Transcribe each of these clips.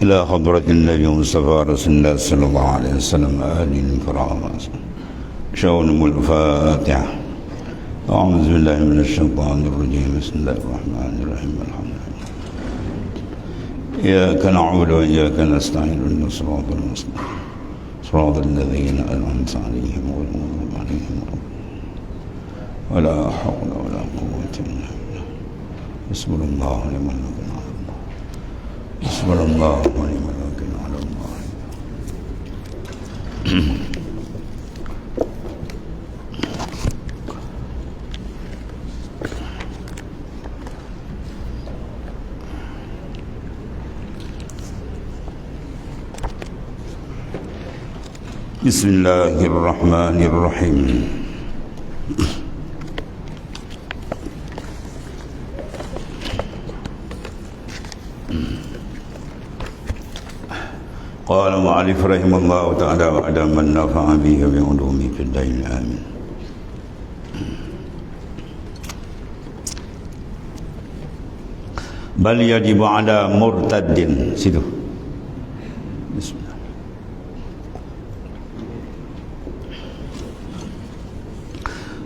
إلى حضرة النبي المصطفى رسول الله صلى الله عليه وسلم آله الكرام شاونم الفاتحة. أعوذ بالله من الشيطان الرجيم. بسم الله الرحمن الرحيم. الحمد لله إياك نعبد وإياك نستعين اهدنا الصراط المستقيم صراط الذين أنعمت عليهم غير المغضوب عليهم ولا حول ولا قوة إلا بالله. بسم الله ونعم الوكيل على الله. بسم الله ونعم الوكيل على الله. بسم الله الرحمن الرحيم. قال المؤلف رحمه الله تعالى وعلى من نفع به بعلومه في الدين آمين. بل يجب على مرتد situ. Bismillah.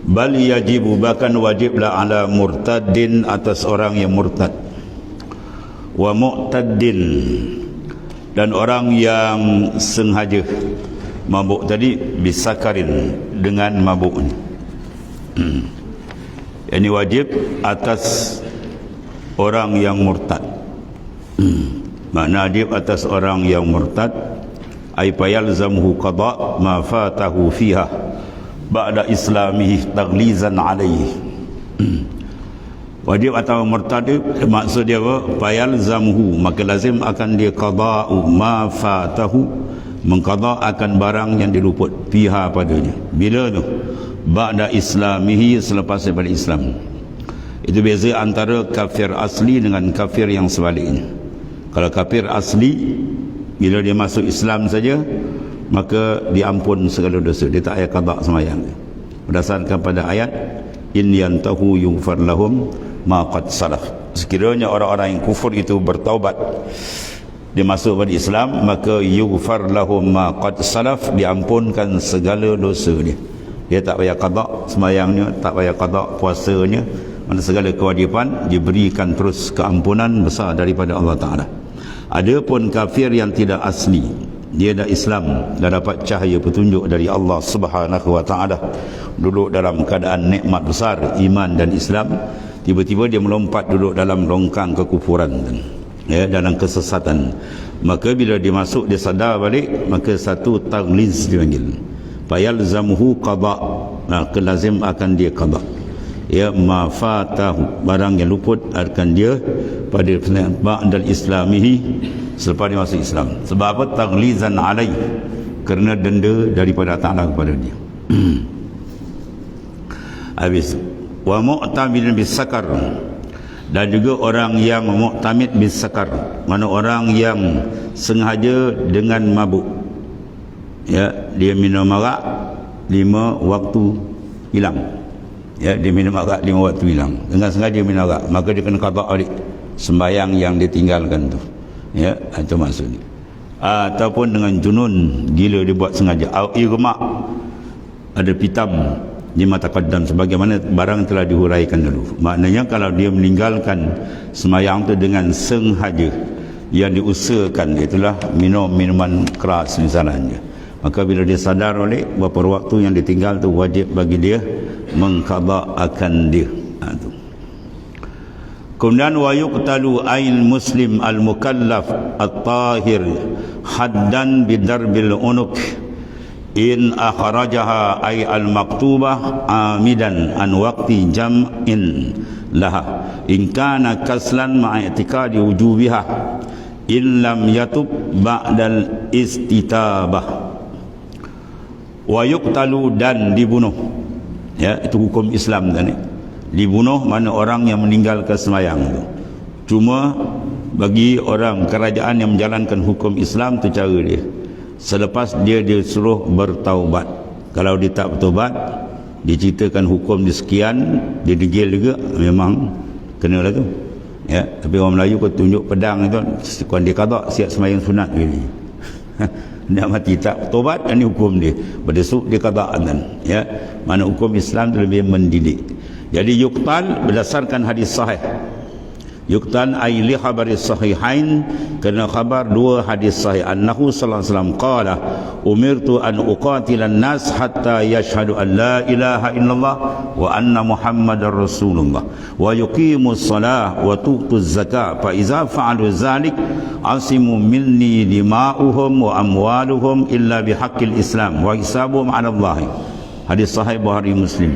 Bal yajibu, bahkan wajiblah ala murtadin, atas orang yang murtad, wa mu'taddin, dan orang yang sengaja mabuk tadi, bisakarin, dengan mabuk. Ini wajib atas orang yang murtad. Makna wajib atas orang yang murtad ay fayalzamhu qada ma fatahu fiha ba'da islamihi taglizan alaihi. Wajib atau murtad maksud dia apa? Fayalzamhu, maka lazim akan dia qada'u ma fatahu, mengqada akan barang yang diluput fiha padanya. Bila tu? Ba'da islamihi, selepas daripada Islam. Itu beza antara kafir asli dengan kafir yang sebaliknya. Kalau kafir asli, bila dia masuk Islam saja, maka diampun segala dosa, dia tak payah qada sembahyang. Berdasarkan pada ayat in yantahu yughfar lahum ma qad salaf. Sekiranya orang-orang yang kufur itu bertaubat, dia masuk pada Islam, maka yughfar lahum ma qad salaf, diampunkan segala dosa dia. Dia tak payah qada sembahyangnya, tak payah qada puasanya, mana segala kewajipan diberikan terus keampunan besar daripada Allah Ta'ala. Adapun kafir yang tidak asli, dia dah Islam, dah dapat cahaya petunjuk dari Allah Subhanahu wa Ta'ala, duduk dalam keadaan nikmat besar iman dan Islam, tiba-tiba dia melompat duduk dalam longkang kekufuran, ya, dalam kesesatan. Maka bila dia masuk, dia sadar balik, maka satu tagliz dipanggil, fayalzamuhu qada, maka lazim akan dia qada, ya, ma fatahu, barang yang luput akan dia pada ba'dal islamihi, selepas dia masuk Islam. Sebab apa? Taglizan alai, kerana denda daripada Ta'ala kepada dia. Habis. Wa mu'tamid bisakar, dan juga orang yang mu'tamid bisakar, mana orang yang sengaja dengan mabuk, ya, dia minum arak 5 waktu hilang, ya, dia minum arak 5 waktu hilang dengan sengaja minum arak, maka dia kena qada balik sembahyang yang ditinggalkan tu, ya, itu maksudnya. Ataupun dengan junun, gila dia buat sengaja, au irma, ada pitam di mata qaddam, sebagaimana barang telah dihuraikan dulu. Maknanya kalau dia meninggalkan sembahyang tu dengan sengaja, yang diusahakan itulah minum minuman keras misalnya, maka bila dia sadar balik beberapa waktu yang ditinggal tu, wajib bagi dia mengqada akan dia. Tu. Kemudian wa yuqtalu ail muslim al mukallaf at-tahir haddan bidarbil unuq in akhrajaha ay al maktubah amidan an waqti jam'in laha in kana kaslan ma'atikadi wujubiha in lam yatub ba'dal istitabah. Wa yuqtalu, dan dibunuh, ya, itu hukum Islam tadi. Dibunuh mana orang yang meninggalkan sembahyang tu. Cuma bagi orang kerajaan yang menjalankan hukum Islam tu cara dia, selepas dia disuruh bertaubat. Kalau dia tak bertaubat, diceritakan hukum di sekian, dia degil juga, memang kenalah tu. Ya, tapi orang Melayu kau tunjuk pedang itu, kau dia qada siap sembahyang sunat gini. Dia mati tak tobat, ini hukum dia. Berdesuk dia qada kan. Ya, mana hukum Islam tu lebih mendidik. Jadi yuqtal berdasarkan hadis sahih. Yuqtal ay li khabari sahihain, kerana khabar dua hadis sahih. Annahu sallallahu alaihi wasallam qala umirtu an uqatilan nas hatta yashhadu an la ilaha illallah wa anna muhammadar rasulullah wa yuqimus salah wa tu'tuz zakah fa iza fa'alu dzalik asimu minni dima'uhum wa amwaluhum illa bihaqqil islam wa hisabuhum 'ala Allah. Hadis sahih Bukhari Muslim.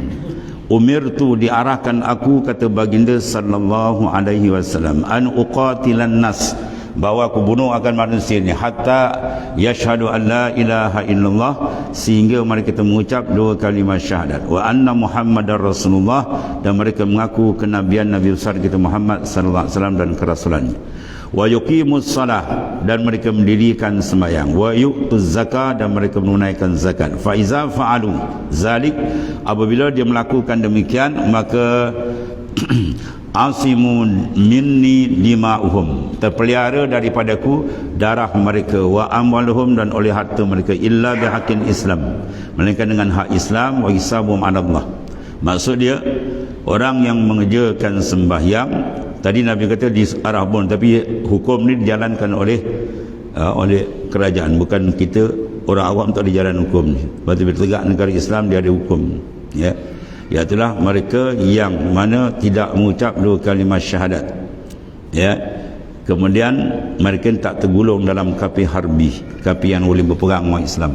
Umirtu, diarahkan aku, kata baginda sallallahu alaihi wasallam, an uqatilan nas, bahawa aku bunuh akan manusia ni, hatta yashhadu an la ilaha illallah, sehingga mereka mengucap dua kalimah syahadat, wa anna muhammadar rasulullah, dan mereka mengaku kenabian Nabi besar kita Muhammad sallallahu alaihi wasallam dan kerasulannya, wa yuqimus salah, dan mereka mendirikan sembahyang, wa yu'tuz zakah, dan mereka menunaikan zakat. Fa iza fa'alu zalik, apabila dia melakukan demikian, maka asimu minni dima'uhum, terpelihara daripadaku darah mereka, wa amwaluhum, dan oleh harta mereka, illa bihaqqin Islam, melainkan dengan hak Islam, wa hisabuhum 'ala Allah. Maksud dia, orang yang mengerjakan sembahyang, tadi Nabi kata di arah pun, tapi hukum ni dijalankan oleh kerajaan, bukan kita orang awam tak ada jalan hukum ni. Berarti bertegak negara Islam dia ada hukum. Ya, iaitulah mereka yang mana tidak mengucap dua kalimah syahadat. Ya, kemudian mereka tak tergolong dalam kafir harbi, kafir yang boleh berperang dengan Islam.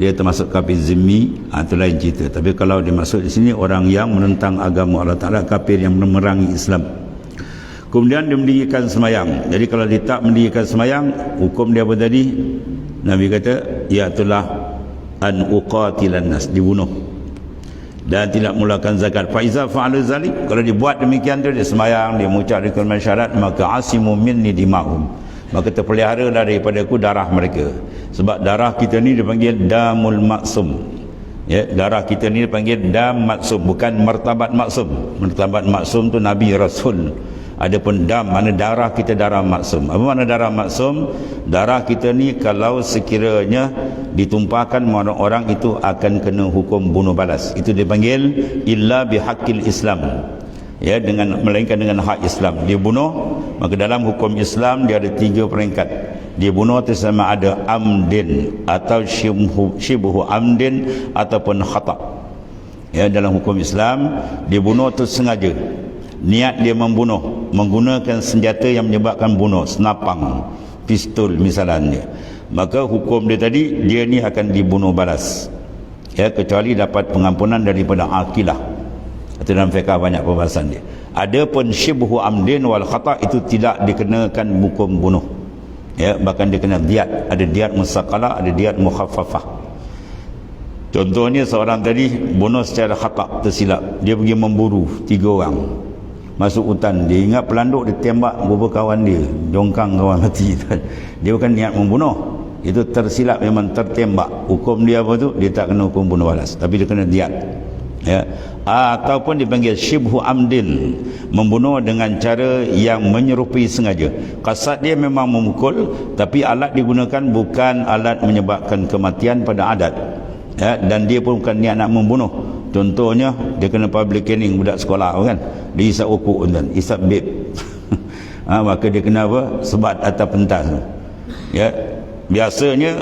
Dia termasuk kafir zimmi, itu lain cerita. Tapi kalau dimaksud di sini orang yang menentang agama Allah Taala, kafir yang memerangi Islam. Kemudian dia mendirikan semayang. Jadi kalau dia tak mendirikan semayang, hukum dia apa tadi? Nabi kata, iaitulah an uqatilan nas, dibunuh, dan tidak mulakan zakat. Fa iza fa'ala zalik, kalau dibuat demikian tu, dia semayang, dia mengucap kalimah syahadat, maka asimu minni dima'hum, maka terpelihara daripada aku darah mereka. Sebab darah kita ni dipanggil damul maksum. Ya, darah kita ni dipanggil dam maksum, bukan martabat maksum. Martabat maksum tu Nabi Rasul. Adapun dam, mana darah kita darah maksum. Apa makna darah maksum? Darah kita ni kalau sekiranya ditumpahkan orang itu akan kena hukum bunuh balas. Itu dipanggil illa bihaqqil Islam. Ya, dengan melainkan dengan hak Islam. Dia bunuh, maka dalam hukum Islam dia ada 3 peringkat. Dia bunuh itu sama ada amdin atau syibhu amdin ataupun khata'. Ya, dalam hukum Islam dia bunuh itu sengaja. Niat dia membunuh menggunakan senjata yang menyebabkan bunuh, senapang, pistol misalnya, maka hukum dia tadi, dia ni akan dibunuh balas. Ya, kecuali dapat pengampunan daripada akilah. Itu dalam fiqh banyak perbahasan dia. Adapun syibhu amdin wal khata' itu tidak dikenakan hukum bunuh. Ya, bahkan dia kena diat, ada diat musaqalah, ada diat mukhaffafah. Contohnya seorang tadi bunuh secara khata', tersilap, dia pergi memburu 3 orang, masuk hutan, dia ingat pelanduk, dia tembak beberapa kawan dia, jongkang kawan mati. Dia bukan niat membunuh, itu tersilap, memang tertembak. Hukum dia apa tu? Dia tak kena hukum bunuh balas, tapi dia kena diat. Ya, ataupun dipanggil syibhu amdin, membunuh dengan cara yang menyerupai sengaja. Kasat dia memang memukul, tapi alat digunakan bukan alat menyebabkan kematian pada adat. Ya, dan dia pun bukan niat nak membunuh. Contohnya dia kena public caning, budak sekolah kan, dia isap okok kan, isap beb. Maka dia kena apa? Sebat atau pentas. Ya, biasanya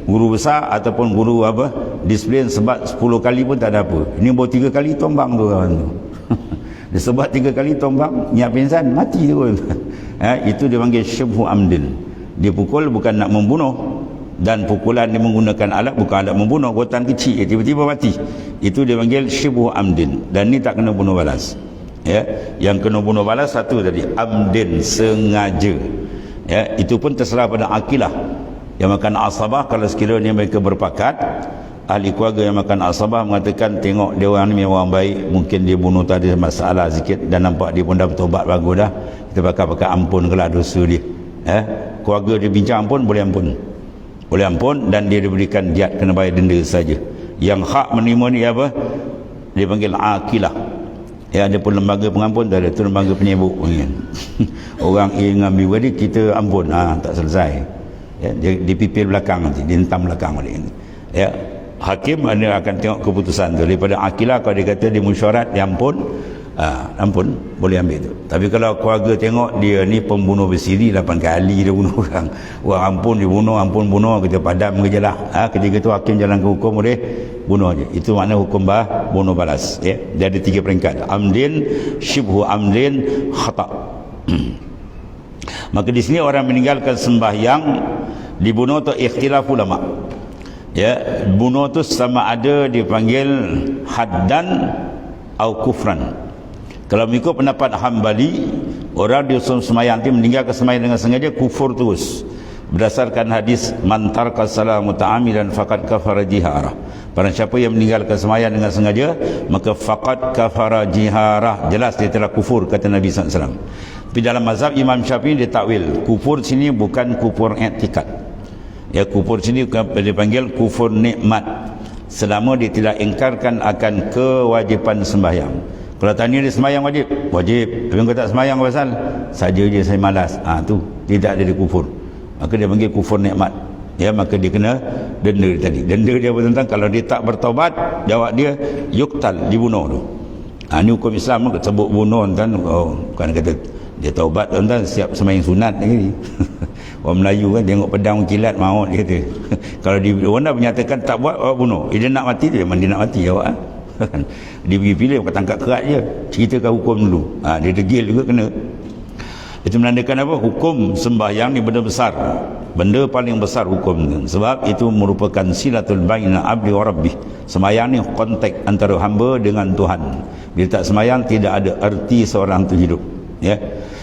guru besar ataupun guru apa disiplin sebat 10 kali pun tak ada apa. Ini baru 3 kali tombang tu kawan tu. Dia sebat 3 kali tombang, nyak pingsan, mati tu. Itu dia panggil syibhu amdin. Dia pukul bukan nak membunuh, dan pukulan dia menggunakan alat bukan alat membunuh, gotan kecil, tiba-tiba mati. Itu dia panggil syibhu amdin, dan ni tak kena bunuh balas. Ya, yang kena bunuh balas satu tadi, amdin, sengaja. Ya, itu pun terserah pada akilah yang makan asabah. Kalau sekiranya mereka berpakat, ahli keluarga yang makan asabah mengatakan, tengok dia orang ni memang orang baik, mungkin dia bunuh tadi masalah sikit, dan nampak dia pun dah bertobat bagus dah, kita bakal ampun kelah dosa dia. Keluarga dia bincang ampun, boleh ampun, boleh ampun, dan dia diberikan diat, kena bayar denda saja. Yang hak menerima ni apa? dia panggil akilah. Ya, ada pun lembaga pengampun, ada tu lembaga penyebuk. Orang yang ambil dia, kita ampun, tak selesai. Ya, dia dipipil belakang nanti, dihentam belakang balik. Ya, hakim ada akan tengok keputusan tu. Daripada akilah, kalau dia kata dia mesyuarat, dia ampun, ampun, boleh ambil tu. Tapi kalau keluarga tengok dia ni pembunuh bersiri, 8 kali dia bunuh orang, ampun dia bunuh, ampun bunuh, kita padam ke je lah. Ketika tu hakim jalan ke hukum, boleh bunuh je. Itu makna hukum bunuh balas. Ya, dia ada 3 peringkat: amdin, syibhu amdin, khata'. Maka di sini orang meninggalkan sembahyang dibunuh tu ikhtilaf ulama. Ya, bunuh tu sama ada dipanggil haddan atau kufran. Kalau mengikut pendapat Hambali, orang di sembahyang itu meninggalkan sembahyang dengan sengaja, kufur terus. Berdasarkan hadis man taraka salat muta'ammidan faqad kafara jiharah. Barang siapa yang meninggalkan sembahyang dengan sengaja, maka faqad kafara jiharah. Jelas dia telah kufur, kata Nabi SAW. Tapi dalam mazhab Imam Syafi'i dia takwil, kufur sini bukan kufur i'tikad. Ya, kufur sini dipanggil kufur nikmat, selama dia tidak ingkarkan akan kewajipan sembahyang. Kalau tanya dia sembahyang wajib, wajib. Tapi kalau tak sembahyang apa pasal? Saja je saya malas. Tu tidak ada kufur. Maka dia panggil kufur nikmat. Ya, maka dia kena denda tadi. Denda dia apa tentang kalau dia tak bertaubat, jawab dia yuktal, dibunuh tu. Ni hukum Islam kan sebut bunuh kan. Bukan kata dia taubat tuan-tuan, siap sembahyang sunat lagi. Orang Melayu kan tengok pedang kilat maut, dia kata. Kalau dia orang dah menyatakan tak buat, bunuh. Dia nak mati tu, memang dia nak mati awak. Dia pergi pilih, bukan tangkap kerat je, ceritakan hukum dulu. Dia degil juga kena. Itu menandakan apa? Hukum sembahyang ni benda besar, benda paling besar hukum tu. Sebab itu merupakan silatul baina abdi wa rabbih. Sembahyang ni kontak antara hamba dengan Tuhan. Bila tak sembahyang, tidak ada arti seorang tu hidup. Ya.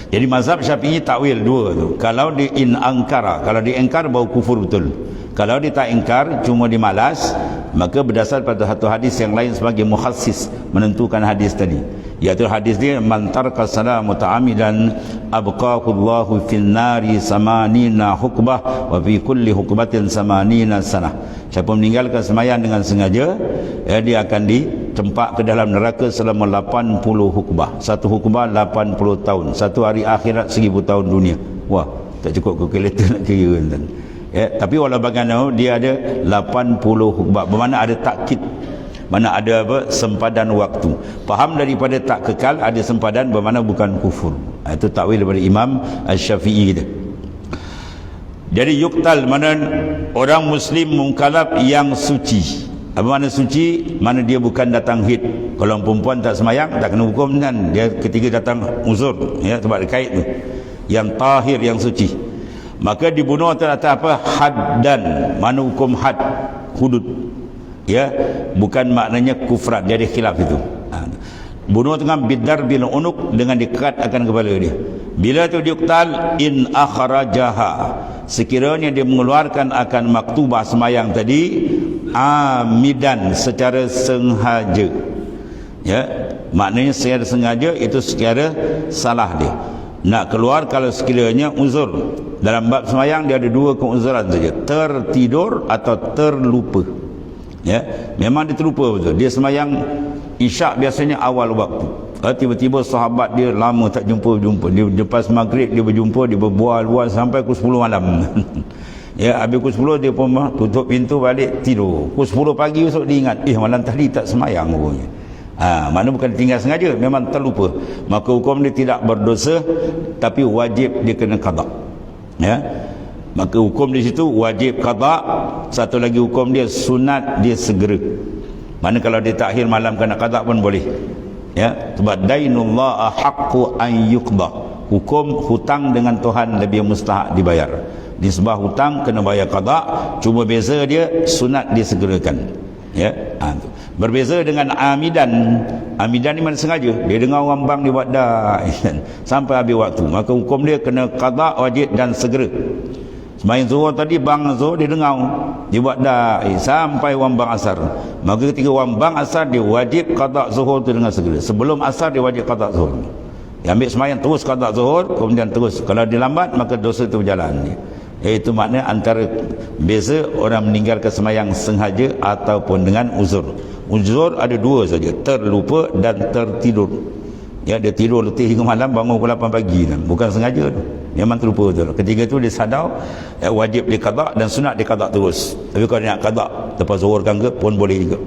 Jadi mazhab Syafi'i takwil dua tu. Kalau dia angkara, kalau dia ingkar baru kufur betul. Kalau dia tak ingkar, cuma dia malas, maka berdasar pada satu hadis yang lain sebagai mukhassis menentukan hadis tadi, iaitu hadis dia man taraka salat muta'ammidan abqahu Allahu fil nari samanina hukbah wa fi kulli hukbatin samanina sanah. Siapa meninggalkan sembahyang dengan sengaja, dia akan ditempak ke dalam neraka selama 80 hukbah. Satu hukbah 80 tahun. Satu hari akhirat 1000 tahun dunia. Wah, tak cukup kalkulator nak kira kan. Ya, tapi walau bagaimana dia ada 80 hukbah, bermakna ada takkid, mana ada apa, sempadan waktu. Faham daripada tak kekal ada sempadan, bermakna bukan kufur. Itu takwil daripada Imam Asy-Syafi'i kita. Jadi yuktal, mana orang muslim mukallaf yang suci. Apa makna suci? Mana dia bukan datang haid. Kalau perempuan tak semayang tak kena hukum kan, dia ketika datang uzur, ya, sebab dia kait tu. Yang tahir, yang suci, maka dibunuh atas apa? Haddan. Mana hukum had? Hudud. Ya, bukan maknanya kufran. Jadi khilaf itu. Bunuh dengan bidar bil unuk, dengan dikerat akan kepala dia. Bila tu diuktal in akhrajaha, sekiranya dia mengeluarkan akan maktubah semayang tadi amidan, secara sengaja. Ya, maknanya secara sengaja itu secara salah dia. Nak keluar kalau sekiranya uzur. Dalam bab semayang dia ada 2 keuzuran saja, tertidur atau terlupa. Ya, memang dia terlupa betul. Dia semayang isyak biasanya awal waktu. Tiba-tiba sahabat dia lama tak jumpa. Dia lepas maghrib dia berjumpa, dia berbual-bual sampai pukul 10 malam. Ya, habis pukul 10 dia pun tutup pintu balik tidur. Pukul 10 pagi esok dia ingat, malam tadi tak semayang rupanya. Mana bukan tinggal sengaja, memang terlupa. Maka hukum dia tidak berdosa, tapi wajib dia kena qada. Ya, maka hukum di situ wajib qada. Satu lagi hukum dia sunat dia segera. Mana kalau dia takhir malam kena qada pun boleh. Ya, sebab dainullah haqqu an yuqda. Hukum hutang dengan Tuhan lebih mustahak dibayar. Disebab hutang kena bayar qada, cuma beza dia sunat disegerakan. Ya, berbeza dengan amidan. Amidan ni mana sengaja, dia dengar orang bang dia buat dah sampai habis waktu, maka hukum dia kena qada wajib dan segera. Sembahyang zuhur tadi, bang zuhur dia dengar dia buat dah sampai orang bang asar, maka ketika orang bang asar dia wajib qada zuhur tu dengan segera. Sebelum asar dia wajib qada zuhur. Dia ambil sembahyang terus qada zuhur, kemudian terus. Kalau dia lambat maka dosa itu berjalan. Itu makna antara Beza orang meninggalkan sembahyang sengaja ataupun dengan uzur. Uzur ada dua saja, terlupa dan tertidur. Ya, dia tidur letih hingga malam, bangun pukul 8 pagi kan. Bukan sengaja tu, memang terlupa tu. Ketiga tu dia sadar, wajib dia qada dan sunat dia qada terus. Tapi kalau dia nak qada lepas zuhur kan ke pun boleh juga.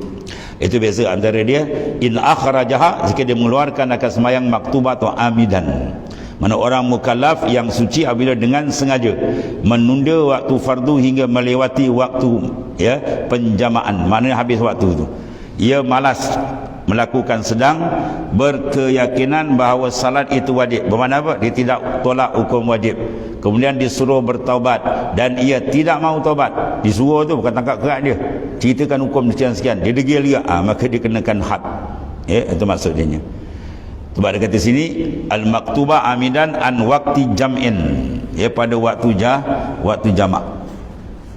Itu biasa antara dia in akhrajaha, jika dia mengeluarkan akan sembahyang maktubah atau amidan. Mana orang mukallaf yang suci apabila dengan sengaja menunda waktu fardu hingga melewati waktu penjamaan, maknanya habis waktu tu. Ia malas melakukan, sedang berkeyakinan bahawa salat itu wajib. Bermakna apa? Dia tidak tolak hukum wajib. Kemudian disuruh bertaubat dan ia tidak mahu taubat. Disuruh tu bukan tangkap kerat dia, ceritakan hukum sekian-sekian, dia degil dia, maka dia kenakan had. Itu maksudnya. Sebab dia kata sini al-maktubah amidan an waqti jam'in, pada waktu jamak.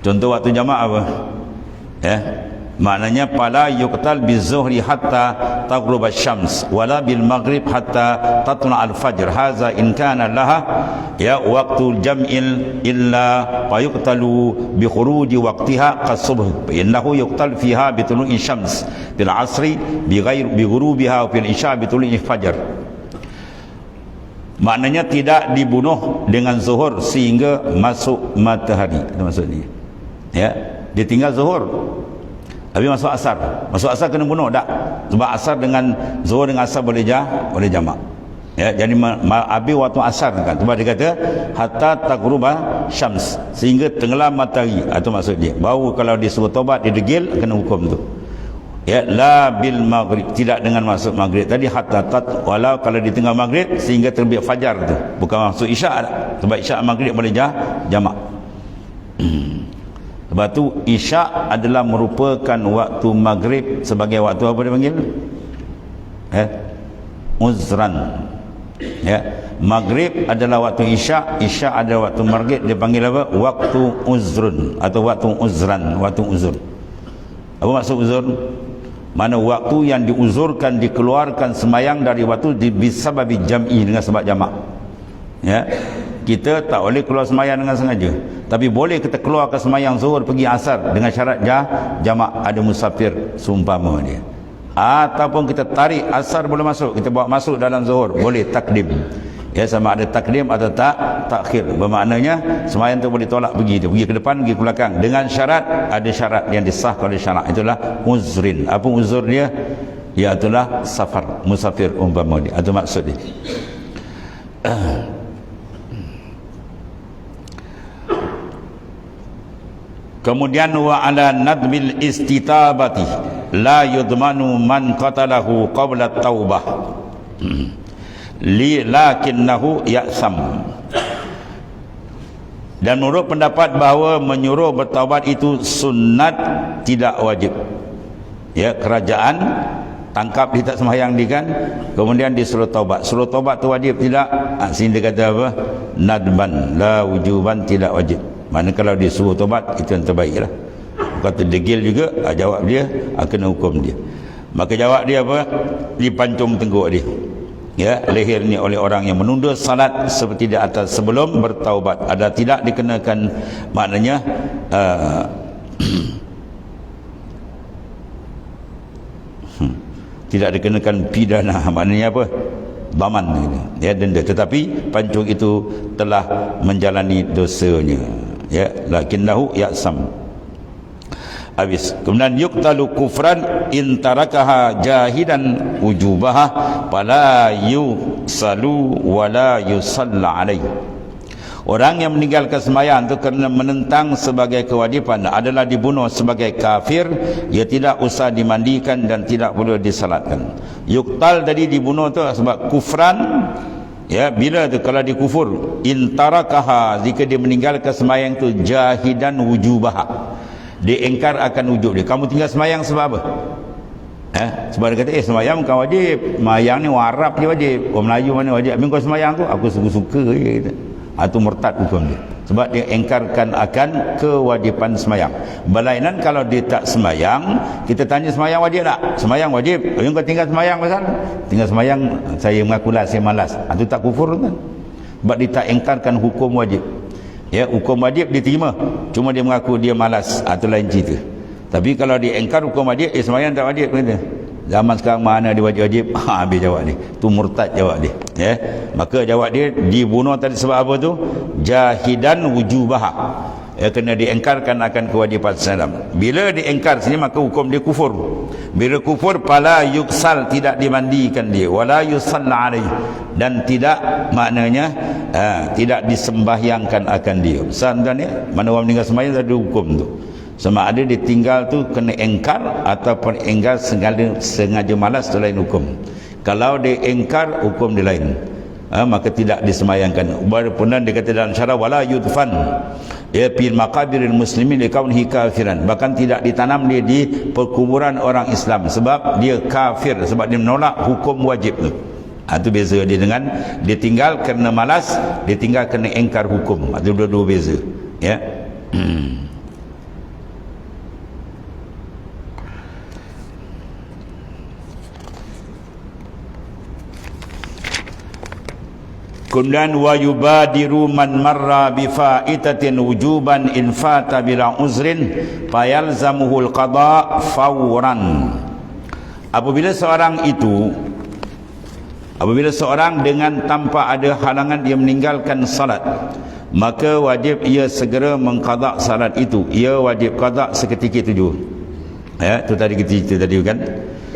Contoh waktu jamak apa? Maknanya pala yuqtal bizuhri hatta taghrub asy-syams wala bil maghrib hatta tatla al-fajr. Hadza in kana laha waqtul jam'il illa fa yuqtalu bi khuruji waqtiha qas-subh. Innahu yuqtal fiha bi tulu'i syams bil 'asri bi ghairi bi ghurubiha wa fil isya' bi tulu'i fajr. Maknanya tidak dibunuh dengan zuhur sehingga masuk matahari. Itu maksudnya. Dia tinggal zuhur, tapi masuk asar kena bunuh tak? Sebab asar dengan zuhur dengan asar boleh jamak. Jadi habis waktu asar kan. Sebab dia kata hatta tagruba syams, sehingga tenggelam matahari. Itu maksud dia. Baru kalau dia suruh taubat, dia degil, kena hukum tu. La bil maghrib, tidak dengan masuk maghrib tadi, hatta walau kalau di tengah maghrib sehingga terbit fajar tu. Bukan masuk isyak tak? Sebab isyak maghrib boleh jamak. Sebab tu isyak adalah merupakan waktu maghrib sebagai waktu apa dia panggil? Uzran. Maghrib adalah waktu isyak, isyak adalah waktu maghrib, dia panggil apa? Waktu uzrun atau waktu uzran, waktu uzur. Apa maksud uzur? Mana waktu yang diuzurkan, dikeluarkan sembahyang dari waktu bisababi jam'i, dengan sebab jamak. Kita tak boleh keluar sembahyang dengan sengaja, tapi boleh kita keluar ke sembahyang zuhur pergi asar dengan syarat jamak, ada musafir seumpama dia. Ataupun kita tarik asar boleh masuk, kita bawa masuk dalam zuhur, boleh takdim. Sama ada takdim atau takhir. Bermaknanya sembahyang tu boleh tolak pergi ke depan, pergi ke belakang, dengan syarat, ada syarat yang disahkan oleh syarak. Itulah uzrin. Apa uzur dia? Iaitulah safar, musafir umpama dia. Itu maksud dia. Kemudian wa ala nadbil istitabati la yudmanu man qatalahu qabla taubah lakinnahu ya'sam. Dan menurut pendapat bahawa menyuruh bertaubat itu sunat, tidak wajib. Kerajaan tangkap dia tak sembahyang dia kan, kemudian disuruh taubat. Suruh taubat tu wajib tidak? Sini dia kata apa? Nadban, la wujuban, tidak wajib. Mana kalau dia suruh taubat, itu yang terbaik lah. Kata degil juga, jawab dia, kena hukum dia. Maka jawab dia apa? Dipancung tengguk dia. Leher ni oleh orang yang menunda salat seperti di atas sebelum bertaubat. Ada tidak dikenakan, maknanya tidak dikenakan pidana, maknanya apa? Baman, denda. Tetapi pancung itu telah menjalani dosanya. Lakinnahu ya'sam. Habis. Kemudian yuqtalu kufran in tarakaha jahidan wujubaha fala yusalu wala yusalla alaih. Orang yang meninggalkan sembahyang itu kerana menentang sebagai kewajipan adalah dibunuh sebagai kafir. Ia tidak usah dimandikan dan tidak perlu disalatkan. Yuqtal tadi dibunuh tu sebab kufran. Bila tu kalau dikufur, in tarakaha, jika dia meninggalkan sembahyang itu jahidan wujubaha, dia engkar akan wujud dia. Kamu tinggal semayang sebab apa? Sebab dia kata semayang bukan wajib, semayang ni orang Arab je wajib, orang Melayu mana wajib, tapi kau semayang tu aku suka-suka je kata. Itu murtad hukum dia, sebab dia engkarkan akan kewajipan semayang. Berlainan kalau dia tak semayang, kita tanya semayang wajib tak? Semayang wajib. Yang kau tinggal semayang pasal? Tinggal semayang saya mengakulah saya malas. Itu tak kufur kan? Sebab dia tak engkarkan hukum wajib. Ya, hukum wajib diterima, cuma dia mengaku dia malas, itu lain cerita. Tapi kalau dia engkar hukum wajib, sembahyang tak wajib kata. Zaman sekarang mana dia wajib? Habis jawab dia. Tu murtad jawab dia. Ya. Maka jawab dia dibunuh tadi sebab apa tu? Jahidan wujubaha. Ya, kena diengkarkan akan kewajipan Islam. Bila diengkar sini maka hukum dia kufur. Bila kufur pala yuksal, tidak dimandikan dia, wala yusalla alaihi, dan tidak maknanya tidak disembahyangkan akan dia. Tuan-tuan ya, mana orang meninggal sembahyang ada hukum tu. Sama ada ditinggal tu kena engkar ataupun engkar sengaja malas, tu lain hukum. Kalau dia engkar hukum dia lain. Maka tidak disembahyangkan. Walaupun dia kata dalam syarah wala yudfan ya fil maqabiril muslimin likaunihi kafiran, bahkan tidak ditanam dia di perkuburan orang Islam sebab dia kafir, sebab dia menolak hukum wajib tu. Itu beza dia dengan dia tinggal kerana malas, dia tinggal kerana engkar hukum. Itu dua-dua beza. Ya. Kemudian wa yubadiru man marra bi faitatin wujuban in fata bila uzrin fayalzamuhul qada fawran. Apabila seorang dengan tanpa ada halangan dia meninggalkan salat, maka wajib ia segera mengqada salat itu. Ia wajib qada seketika itu. Ya, itu tadi kita cerita tadi kan.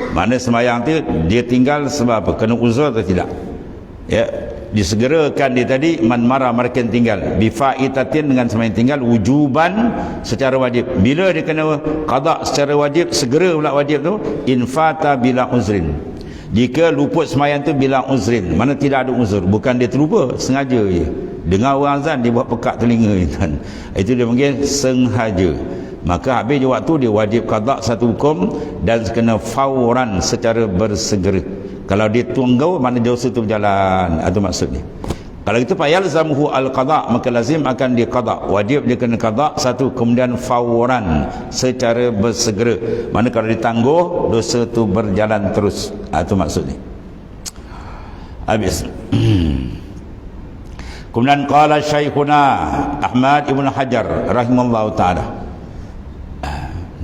Mana sembahyang tu dia tinggal sebab apa? Kena uzur atau tidak? Ya, disegerakan dia tadi man marah mereka yang tinggal bifaitatin dengan sembahyang tinggal wujuban secara wajib. Bila dia kena qada secara wajib, segera pula wajib tu infata bila uzrin. Jika luput sembahyang tu bila uzrin, mana tidak ada uzur, bukan dia terlupa, sengaja je dengar orang azan dia buat pekak telinga kan. Itu dia panggil sengaja. Maka habis je waktu dia wajib qada satu hukum dan kena fauran secara bersegera. Kalau dia tunggu, mana dosa tu berjalan. Itu maksudnya. Kalau itu fayalzamuhu al-qada, maka lazim akan dia qada. Wajib dia kena qada satu, kemudian fauran secara bersegera. Mana kalau ditangguh, dosa tu berjalan terus. Itu maksudnya. Habis. Kemudian qala Syekhuna Ahmad Ibn Hajar rahimallahu ta'ala.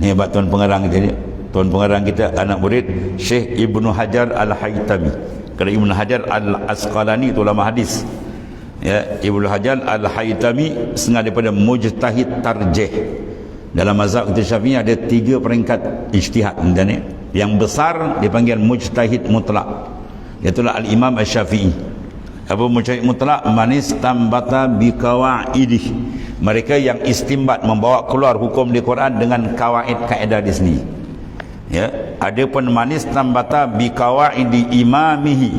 Ni hebat tuan pengarang kita ni. Tuan pengarang kita anak murid Syekh Ibnu Hajar Al-Haytami. Kerana Ibnu Hajar Al-Asqalani itu ulama hadis. Ya, Ibnu Hajar Al-Haytami setengah daripada mujtahid tarjih. Dalam mazhab kita Syafi'i ada 3 peringkat ijtihad. Yang besar dipanggil mujtahid mutlak. Itulah Al-Imam Asy-Syafi'i. Apa mujtahid mutlak? Manis tambata biqawaidih. Mereka yang istimbat, membawa keluar hukum di Quran dengan kawaid kaedah di sini. Ya, ada pun manis tambata biqawaidi imamihi.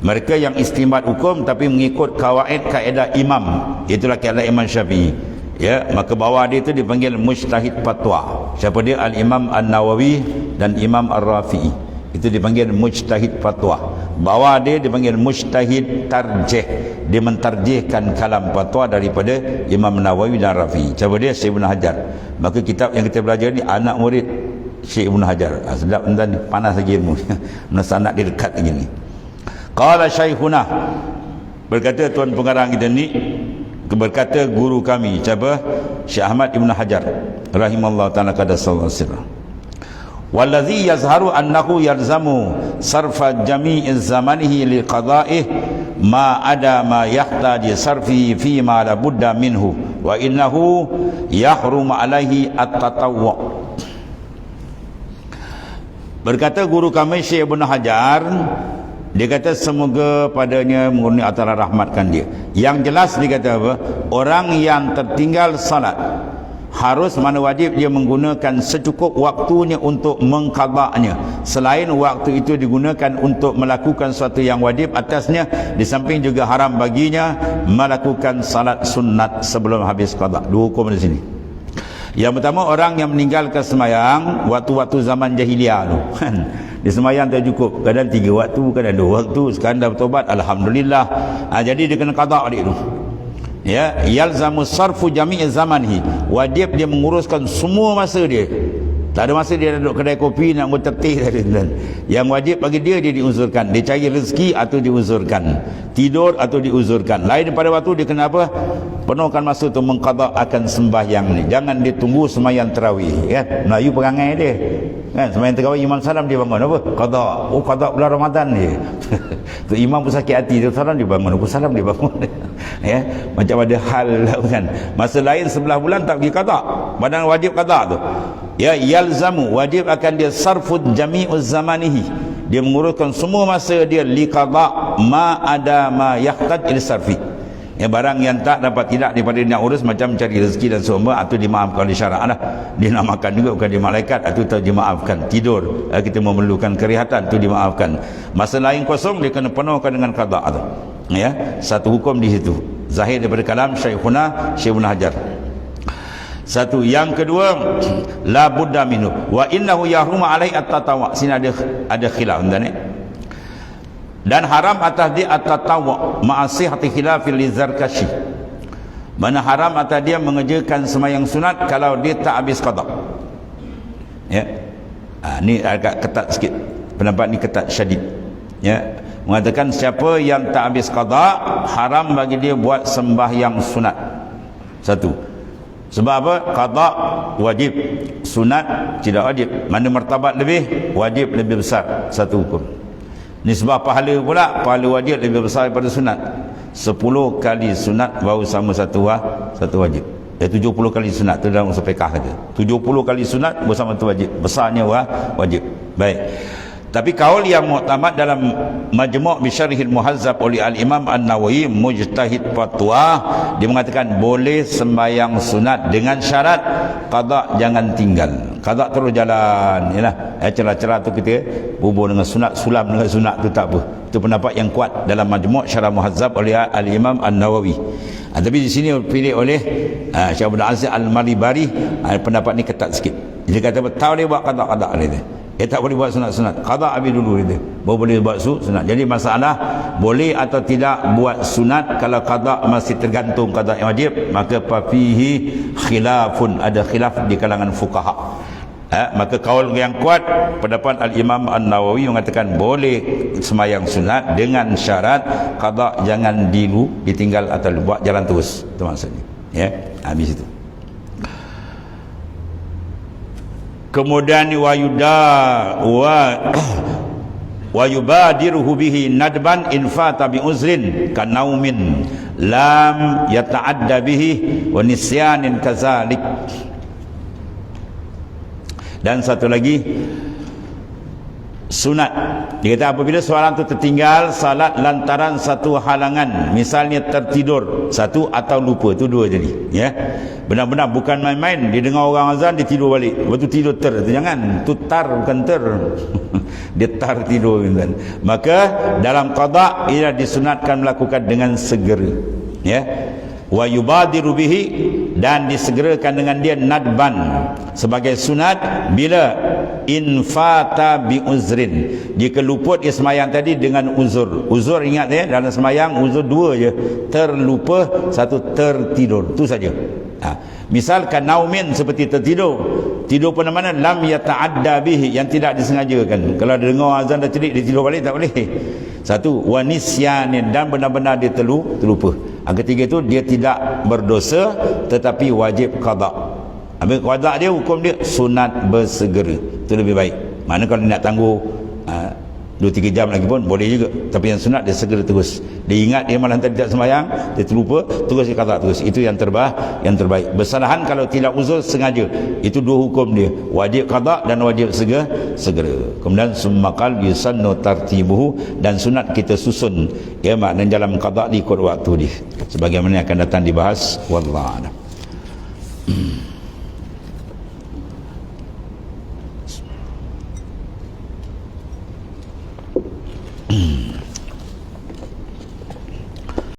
Mereka yang istimbat hukum tapi mengikut kawaid kaedah imam. Itulah kaedah Imam Syafi'i. Ya, maka bawah dia itu dipanggil mujtahid fatwa. Siapa dia? Al-Imam An-Nawawi dan Imam Ar-Rafi'i. Itu dipanggil mujtahid fatwa. Bawah dia dipanggil mujtahid tarjih. Dia mentarjihkan kalam fatwa daripada Imam Nawawi dan Rafi'i. Siapa dia? Syekh Ibn Hajar. Maka kitab yang kita belajar ni anak murid Syekh Ibn Hajar. Sedap dan panas lagi ilmu. Masa anak dia dekat lagi ni. Qala Syekhuna, berkata tuan pengarang kita ni, berkata guru kami, siapa? Syekh Ahmad Ibn Hajar rahimallahu ta'ala qaddasallahu sirrah. Wallazi yazharu annahu yalzamu sarfa jami'i zamanihi liqada'ih ma ada ma yahtaji sarfi fi ma la budda minhu wa innahu yahrum alaihi at-tatawwu. Berkata guru kami Syekh Ibn Hajar, dia kata semoga padanya mengurni atara rahmatkan dia. Yang jelas dia kata apa? Orang yang tertinggal salat harus mana wajib dia menggunakan secukup waktunya untuk mengqadanya. Selain waktu itu digunakan untuk melakukan sesuatu yang wajib atasnya, di samping juga haram baginya melakukan salat sunat sebelum habis qada. 2 hukum di sini. Yang pertama, orang yang meninggalkan sembahyang waktu-waktu zaman jahiliah tu kan. Dia sembahyang tak cukup, kadang 3 waktu, kadang 2 waktu, sekarang dah bertobat alhamdulillah. Jadi dia kena qada dia tu. Ya, yalzamu sarfu jami'i zamanihi. Wajib dia menguruskan semua masa dia. Tak ada masa dia duduk kedai kopi nak bertertih tadi, tuan. Yang wajib bagi dia diuzurkan. Dia cari rezeki atau diuzurkan. Tidur atau diuzurkan. Lain daripada waktu dia kena apa? Penuhkan masa tu mengqada akan sembahyang ni. Jangan dia tunggu sembahyang tarawih, kan? Melayu perangai dia. Kan sembahyang tarawih imam salam dia bangun apa? Qada. Oh, qada bulan Ramadan ni. Tu imam pun sakit hati, tu salam dia bangun, aku salam dia bangun. Ya, macam ada hal kan. Masa lain sebelah bulan tak pergi qada. Badan wajib qada tu. Ya, yalzamu, wajib akan dia sarfud jami'uz zamanihi. Dia menguruskan semua masa dia li qada ma ada ma yahtaj ila sarfi. Ya, barang yang tak dapat tidak daripada dia nak urus, macam mencari rezeki dan semua, atau dimaafkan oleh syarak lah. Dia nak makan juga bukan dia malaikat, atau tak dimaafkan. Tidur, kita memerlukan kerehatan, itu dimaafkan. Masa lain kosong dia kena penuhkan dengan qada tu. Ya, satu hukum di situ. Zahir daripada kalam Syekhuna Hajar. Satu. Yang kedua, la budda minhu wa innahu yahrumu alaihi at-tatawwu. Sini ada khilaf tuan ni. Dan haram atas dia at-tatawwu ma'asihati khilafil Zarkashi. Mana haram atas dia mengerjakan sembahyang sunat kalau dia tak habis qada. Ya. Ni agak ketat sikit. Pendapat ni ketat syadid. Ya. Mengatakan siapa yang tak habis qada, haram bagi dia buat sembahyang sunat. Satu. Sebab apa? Qada wajib, sunat tidak wajib. Mana martabat lebih? Wajib lebih besar. Satu hukum. Nisbah pahala pula, pahala wajib lebih besar daripada sunat. 10 kali sunat baru sama satu wajib. 70 kali sunat tu dalam usul fiqh saja. 70 kali sunat bersama tu wajib. Besarnya wajib. Baik. Tapi kaul yang muktamad dalam Majmu' bi Syarhil Muhazzab oleh Al-Imam An-Nawawi mujtahid fatwa, dia mengatakan boleh sembahyang sunat dengan syarat qada jangan tinggal. Qada terus jalan, yalah. Celah-celah tu kita bubuh dengan sunat, sulam dengan sunat tu tak apa. Itu pendapat yang kuat dalam Majmu' Syarah Muhazzab oleh Al-Imam An-Nawawi. Tapi di sini pilih oleh Syekh Abdul Aziz Al-Maribari, pendapat ni ketat sikit. Dia kata tak boleh buat qada-qada ni. Tak boleh buat sunat-sunat. Qada habis dulu dia. Baru boleh buat sunat. Jadi masalah boleh atau tidak buat sunat kalau qada masih tergantung qada yang wajib, maka fihi khilafun, ada khilaf di kalangan fuqaha. Maka kaul yang kuat pendapat Al-Imam An-Nawawi mengatakan boleh sembahyang sunat dengan syarat qada jangan ditinggal atau buat jalan terus. Itu maksudnya. Ya, habis itu. Kemudian wa yubadiruhu bihi nadban in fata bi uzrin ka naumin lam yata'adda bihi wa nisyanin kazalik. Dan satu lagi sunat, dia kata apabila seorang tu tertinggal salat lantaran satu halangan, misalnya tertidur satu atau lupa, tu dua jadi, ya. Benar-benar bukan main-main, dia dengar orang azan dia tidur balik, lepas tu tidur jangan, tu tar bukan ter. Dia tar tidur kan. Maka dalam qada ia disunatkan melakukan dengan segera, ya. Wa yubadiru bihi, dan disegerakan dengan dia nadban sebagai sunat bila infata bi uzrin, jika luput dia sembahyang tadi dengan uzur. Uzur ingat ya, dalam sembahyang uzur dua je, terlupa, satu tertidur, tu saja. Misalkan naumin, seperti tertidur, tidur pun mana lam yata'adda bihi, yang tidak disengajakan. Kalau dia dengar azan dah celik dia tidur balik tak boleh. Satu, wa nisyanin, dan benar-benar dia terlupa. Ketiga itu dia tidak berdosa tetapi wajib qada. Habis qada dia, hukum dia sunat bersegera. Itu lebih baik. Mana kalau dia nak tangguh 2-3 jam lagi pun boleh juga, tapi yang sunat dia segera terus. Dia ingat dia malam tadi tak sembahyang, dia terlupa, terus dia qada terus. Itu yang terbaik. Bersalahan kalau tidak uzur sengaja. Itu dua hukum dia, wajib qada dan wajib segera. Kemudian summakal yusannu tartibuhu, dan sunat kita susun, ya, maknanya dalam qada diikut waktu dia, sebagaimana akan datang dibahas. Wallahu a'lam.